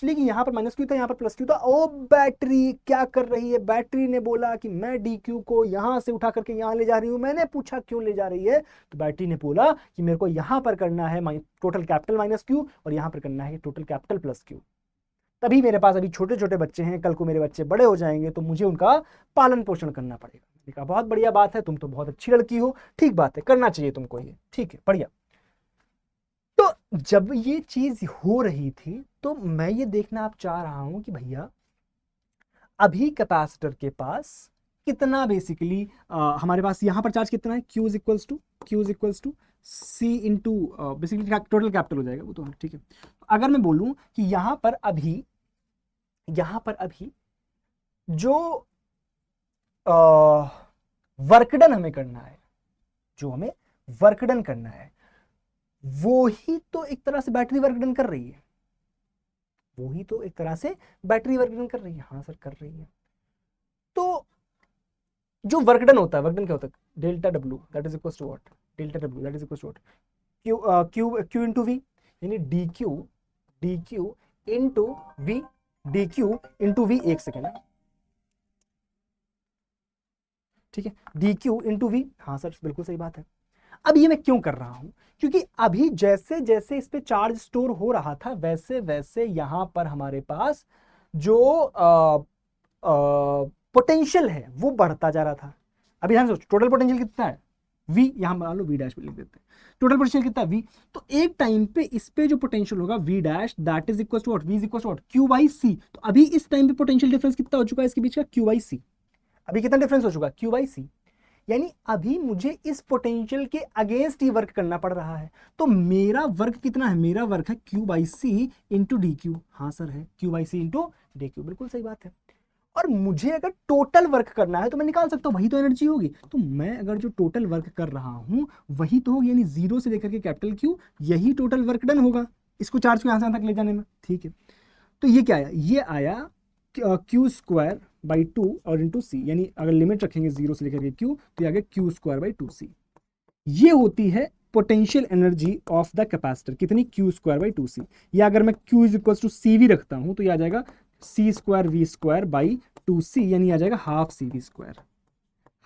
ली, कि यहां पर माइनस क्यू था, यहां पर प्लस क्यू था। ओ बैटरी क्या कर रही है, बैटरी ने बोला कि मैं डी क्यू को यहां से उठा करके यहां ले जा रही हूं। मैंने पूछा क्यों ले जा रही है, तो बैटरी ने बोला कि मेरे को यहां पर करना है टोटल कैपिटल माइनस क्यू और यहां पर करना है टोटल कैपिटल प्लस क्यू। तभी मेरे पास अभी छोटे छोटे बच्चे हैं, कल को मेरे बच्चे बड़े हो जाएंगे तो मुझे उनका पालन पोषण करना पड़ेगा। मैंने कहा बहुत बढ़िया बात है, तुम तो बहुत अच्छी लड़की हो, ठीक बात है, करना चाहिए तुमको ये, ठीक है, बढ़िया। तो जब ये चीज हो रही थी तो मैं ये देखना आप चाह रहा हूं कि भैया अभी कैपेसिटर के पास कितना बेसिकली हमारे पास यहां पर चार्ज कितना है, Q is equals to C into basically total capital हो जाएगा वो तो, ठीक है। अगर मैं बोलूं कि यहां पर अभी जो वर्क डन हमें करना है, जो हमें वर्क डन करना है, वो ही तो एक तरह से बैटरी वर्क डन कर रही है, वो ही तो एक तरह से बैटरी वर्क डन कर रही है। हाँ सर कर रही है। तो जो वर्क डन होता है, वर्क डन क्या होता है, delta W that is equal to what, delta W that is equal to what, Q Q into V, यानी D Q into V, D Q into V, एक सेकेंड है, ठीक है, डी क्यू इंटू वी। हाँ sir बिल्कुल सही बात है। अब ये मैं क्यों कर रहा हूं, क्योंकि अभी जैसे जैसे इस पे चार्ज स्टोर हो रहा था वैसे वैसे यहां पर हमारे पास जो पोटेंशियल है वो बढ़ता जा रहा था। अभी ध्यान सोचो, टोटल पोटेंशियल कितना है v, यहां मान लो v डैश पे लिख देते हैं, टोटल पोटेंशियल कितना है v। तो एक टाइम पे इस पे जो पोटेंशियल होगा v dash that is equal to what, v is equal to what, q by c। तो अभी इस टाइम पे पोटेंशियल डिफरेंस कितना हो चुका है इसके बीच का, q बाई c। अभी कितना डिफरेंस हो चुका, q बाई c। यानी अभी मुझे इस पोटेंशियल के अगेंस्ट ही वर्क करना पड़ रहा है। तो मेरा वर्क कितना है, मेरा वर्क है q by C into D Q. हाँ सर है q by C into D Q, बिल्कुल सही बात है। और मुझे अगर टोटल वर्क करना है तो मैं निकाल सकता हूं, वही तो एनर्जी होगी। तो मैं अगर जो टोटल वर्क कर रहा हूं वही तो होगी, यानी जीरो से लेकर के कैपिटल क्यू, यही टोटल वर्क डन होगा इसको चार्ज को यहां से यहां तक ले जाने में, ठीक है। तो ये क्या आया, ये आया क्यू स्क्वायर बाई टू और इंटू सी, यानी अगर लिमिट रखेंगे जीरो से लेकर के क्यू तो ये आ गया Q square by two C. ये होती है potential energy of the capacitor, कितनी, Q square by two C. या अगर मैं Q is equal to C V रखता हूं तो ये आ जाएगा C square V square by two C, यानी आ जाएगा half C V square,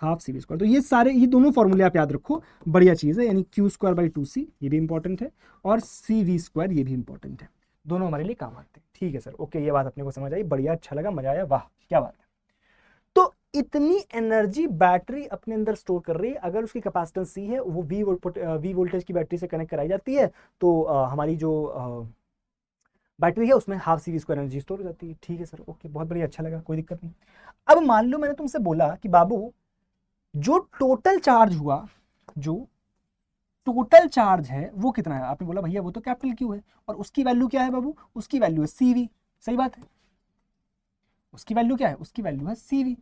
half C V square. तो ये सारे, ये दोनों फॉर्मूले आप याद रखो, बढ़िया चीज़ है। यानी Q square by two C ये भी इंपॉर्टेंट है, और सी वी स्क्वायर ये भी इंपॉर्टेंट है, दोनों हमारे लिए काम आते हैं। ठीक है सर, ओके, ये बात अपने को समझ आई, बढ़िया, अच्छा लगा, मजा आया, वाह क्या बात है। तो इतनी एनर्जी बैटरी अपने अंदर स्टोर कर रही है। अगर उसकी कैपेसिटेंस सी है, वो वी वोल्टेज की बैटरी से कनेक्ट कराई जाती है, तो हमारी जो बैटरी है उसमें half C V square energy store हो जाती है। ठीक है सर, ओके, बहुत बढ़िया, अच्छा लगा, कोई दिक्कत नहीं। अब मान लो मैंने तुमसे बोला कि बाबू जो टोटल चार्ज हुआ, जो टोटल चार्ज है वो कितना है, आपने बोला भैया वो तो कैपिटल क्यू है, और उसकी वैल्यू क्या है बाबू, उसकी वैल्यू है सीवी। सही बात है, उसकी वैल्यू क्या है, उसकी वैल्यू है सीवी।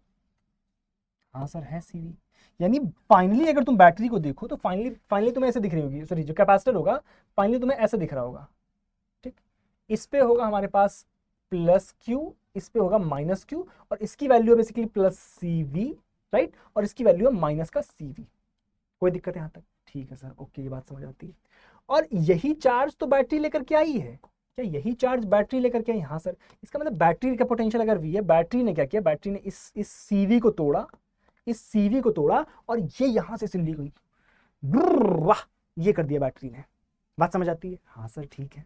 हाँ सर है सीवी। यानी फाइनली अगर तुम बैटरी को देखो तो फाइनली फाइनली तुम्हें ऐसे दिख रही होगी, सॉरी जो कैपेसिटर होगा फाइनली तुम्हें ऐसे दिख रहा होगा, ठीक। इस पे होगा हमारे पास प्लस क्यू, इस पे होगा माइनस क्यू, और इसकी वैल्यू है basically plus C V, right, और इसकी वैल्यू है माइनस का सी वी। कोई दिक्कत है यहाँ तक, ठीक है सर, ओके, ये बात समझ आती है। और यही चार्ज तो बैटरी लेकर के आई है, क्या यही चार्ज बैटरी लेकर के आई, हाँ सर। इसका मतलब बैटरी का पोटेंशियल अगर वी है, बैटरी ने क्या किया, बैटरी ने इस सीवी को तोड़ा, इस सीवी को तोड़ा, और ये यहां से सिल्ली गई, वाह, ये कर दिया बैटरी ने। बात समझ आती है, हाँ सर ठीक है।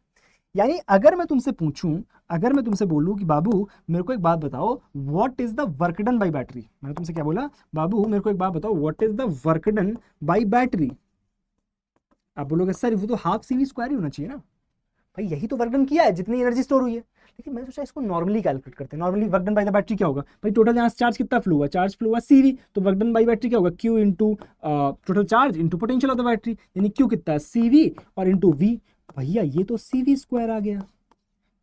यानी अगर मैं तुमसे पूछूं, अगर मैं तुमसे बोलूं कि बाबू मेरे को एक बात बताओ, what is the work done bye battery, मैंने तुमसे क्या बोला, बाबू मेरे को एक बात बताओ, what is the work done bye battery. आप बोलोगे सर वो तो हाफ सी वी स्क्वायर ही होना चाहिए ना, भाई यही तो वर्क डन किया है जितनी एनर्जी स्टोर हुई है। लेकिन मैंने सोचा इसको नॉर्मली कैलकुलेट करते हैं। Normally work done by the battery क्या होगा भाई, टोटल यहाँ से चार्ज कितना फ्लो हुआ, चार्ज फ्लो हुआ सीवी, तो वर्क डन बाय बैटरी क्या होगा, Q into total charge into potential of the battery, यानी क्यू कितना है सीवी और इंटू वी। भैया ये तो सीवी स्क्वायर आ गया,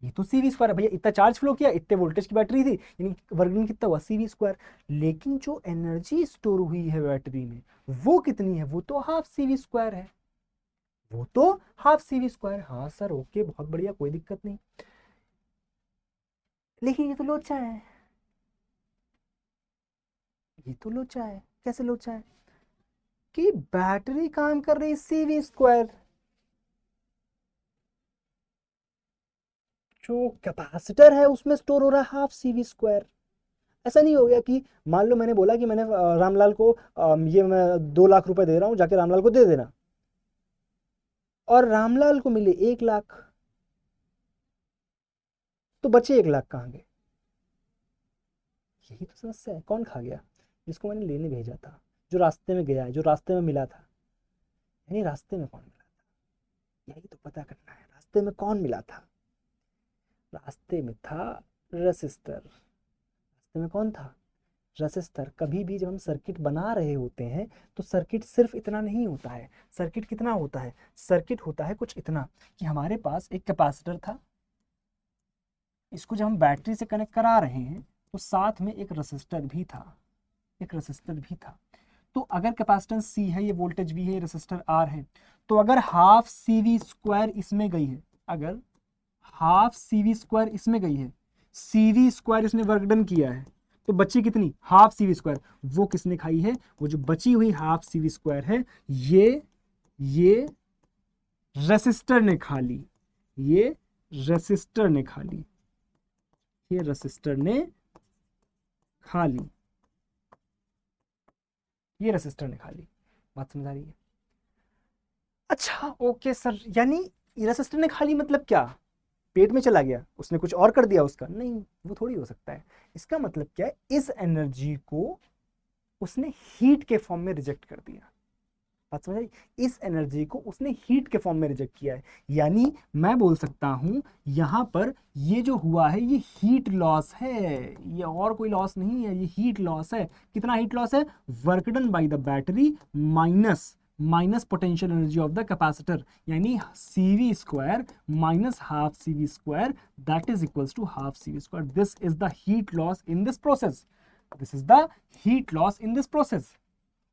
ये तो सीवी स्क्वायर है भैया, इतना चार्ज फ्लो किया, इतने वोल्टेज की बैटरी थी, यानी वर्क डन कितना हुआ सीवी स्क्वायर। लेकिन जो एनर्जी स्टोर हुई है बैटरी में वो कितनी है, वो तो हाफ सीवी स्क्वायर है, वो तो हाफ सीवी स्क्वायर। हाँ सर ओके, बहुत बढ़िया, कोई दिक्कत नहीं। लेकिन ये तो लोचा है, ये तो लोचा है, कैसे लोचा है कि बैटरी काम कर रही है सीवी स्क्वायर, जो कैपेसिटर है उसमें स्टोर हो रहा है हाफ सीवी स्क्वायर। ऐसा नहीं हो गया कि मान लो मैंने बोला कि मैंने रामलाल को ये मैं 2 लाख रुपए दे रहा हूं, जाके रामलाल को दे देना, और रामलाल को मिले 1 लाख, तो बचे 1 लाख कहाँ गए। यही तो समस्या है, कौन खा गया, जिसको मैंने लेने भेजा था, जो रास्ते में गया है, जो रास्ते में मिला था, यानी रास्ते में कौन मिला था, यही तो पता करना है, रास्ते में कौन मिला था। रास्ते में था रेसिस्टर, रास्ते में कौन था, रेसिस्टर। कभी भी जब हम सर्किट बना रहे होते हैं तो सर्किट सिर्फ इतना नहीं होता है, सर्किट कितना होता है, सर्किट होता है कुछ इतना कि हमारे पास एक कैपेसिटर था, इसको जब हम बैटरी से कनेक्ट करा रहे हैं तो साथ में एक रेसिस्टर भी था, एक रेसिस्टर भी था। तो अगर कैपेसिटेंस C है, ये वोल्टेज V है, रेसिस्टर R है, तो अगर हाफ CV स्क्वायर इसमें गई है, अगर हाफ CV स्क्वायर इसमें गई है, CV स्क्वायर इसने वर्क डन किया है, तो बची कितनी, हाफ CV स्क्वायर, वो किसने खाई है, वो जो बची हुई हाफ CV स्क्वायर है, ये रेसिस्टर ने खा ली, ये रेसिस्टर ने खा ली, ये रेसिस्टर ने खा ली, ये रेसिस्टर ने खा ली। बात समझ आ रही है? अच्छा ओके सर, यानी रेसिस्टर ने खा ली मतलब क्या, पेट में चला गया, उसने कुछ और कर दिया उसका, नहीं वो थोड़ी हो सकता है। इसका मतलब क्या है, इस एनर्जी को उसने हीट के फॉर्म में रिजेक्ट कर दिया। बात समझ आई? इस एनर्जी को उसने हीट के फॉर्म में रिजेक्ट किया है, यानी मैं बोल सकता हूं यहां पर ये जो हुआ है ये हीट लॉस है, ये और कोई लॉस नहीं है, ये हीट लॉस है। कितना हीट लॉस है, work done by the battery minus potential energy of the capacitor, यानी CV square minus half CV square, that is equals to half CV square. This is the heat loss in this process, this is the heat loss in this process.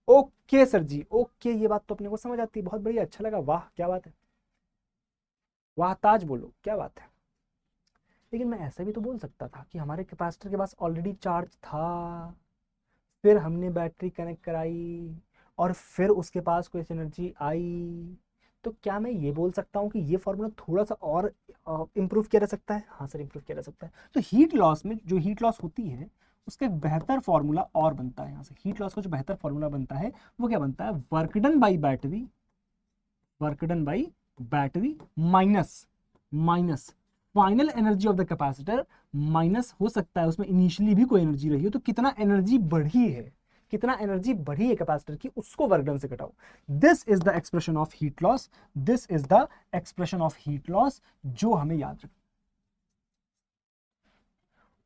Okay sir ji, okay, ये बात तो अपने को समझ आती है, बहुत बढ़िया, अच्छा लगा, वाह क्या बात है, वाह ताज बोलो, क्या बात है। लेकिन मैं ऐसा भी तो बोल सकता था कि हमारे कैपेसिटर के पास ऑलरेडी चार्ज था, फिर हमने बैटरी कनेक्ट कराई और फिर उसके पास कोई एनर्जी आई, तो क्या मैं ये बोल सकता हूँ कि ये फॉर्मूला थोड़ा सा और इम्प्रूव किया जा सकता है? हाँ सर, इम्प्रूव किया जा सकता है। तो हीट लॉस में जो हीट लॉस होती है उसका एक बेहतर फॉर्मूला और बनता है। यहाँ से हीट लॉस का जो बेहतर फॉर्मूला बनता है वो क्या बनता है, work done by battery, work done by battery minus final energy of the capacitor, minus हो सकता है उसमें इनिशियली भी कोई एनर्जी रही हो, तो कितना एनर्जी बढ़ी है, कितना एनर्जी बढ़ी है कैपेसिटर की, उसको वर्क डन से घटाओ। This is the expression of heat loss, this is the expression of heat loss जो हमें याद रखना।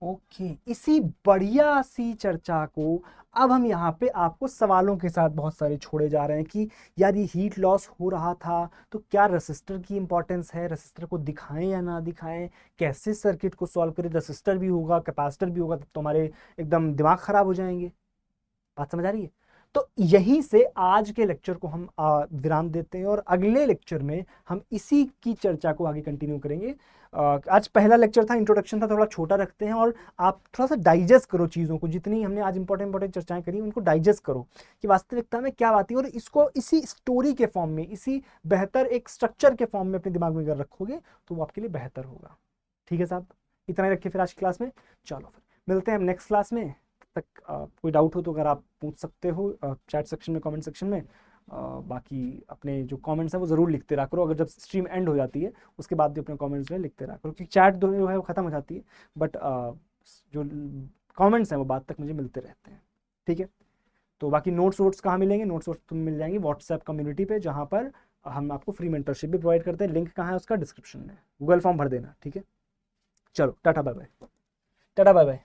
ओके, इसी बढ़िया सी चर्चा को अब हम यहाँ पे आपको सवालों के साथ बहुत सारे छोड़े जा रहे हैं कि यार ये हीट लॉस हो रहा था तो क्या रेसिस्टर की इंपॉर्टेंस है, रेसिस्टर को दिखाएं या ना दिखाएं, कैसे सर्किट को सॉल्व करें, रेसिस्टर भी होगा कैपेसिटर भी होगा, तब तो हमारे एकदम दिमाग खराब हो जाएंगे। बात समझ आ रही है? तो यहीं से आज के लेक्चर को हम विराम देते हैं और अगले लेक्चर में हम इसी की चर्चा को आगे कंटिन्यू करेंगे। आज पहला लेक्चर था, इंट्रोडक्शन था, थोड़ा छोटा रखते हैं और आप थोड़ा सा डाइजेस्ट करो चीज़ों को, जितनी हमने आज इंपॉर्टेंट चर्चाएं करी उनको डाइजेस्ट करो कि वास्तविकता में क्या बात है, और इसको इसी स्टोरी के फॉर्म में, इसी बेहतर एक स्ट्रक्चर के फॉर्म में अपने दिमाग में अगर रखोगे तो वो आपके लिए बेहतर होगा। ठीक है साहब, इतना ही रखिए फिर आज की क्लास में। चलो फिर मिलते हैं हम नेक्स्ट क्लास में। तक कोई डाउट हो तो अगर आप पूछ सकते हो चैट सेक्शन में, कमेंट सेक्शन में। बाकी अपने जो कमेंट्स हैं वो ज़रूर लिखते रहा करो, अगर जब स्ट्रीम एंड हो जाती है उसके बाद भी अपने कमेंट्स जो है लिखते रहा करो, क्योंकि चैट जो है वो ख़त्म हो जाती है, बट जो कमेंट्स हैं वो बाद तक मुझे मिलते रहते हैं। ठीक है, तो बाकी नोट्स वोट्स कहाँ मिलेंगे, नोट्स वोट्स तुम मिल जाएंगे व्हाट्सएप कम्युनिटी पे, जहाँ पर हम आपको फ्री मेंटरशिप भी प्रोवाइड करते हैं। लिंक कहाँ है उसका, डिस्क्रिप्शन में, गूगल फॉर्म भर देना। ठीक है, चलो tata bye bye, tata bye bye.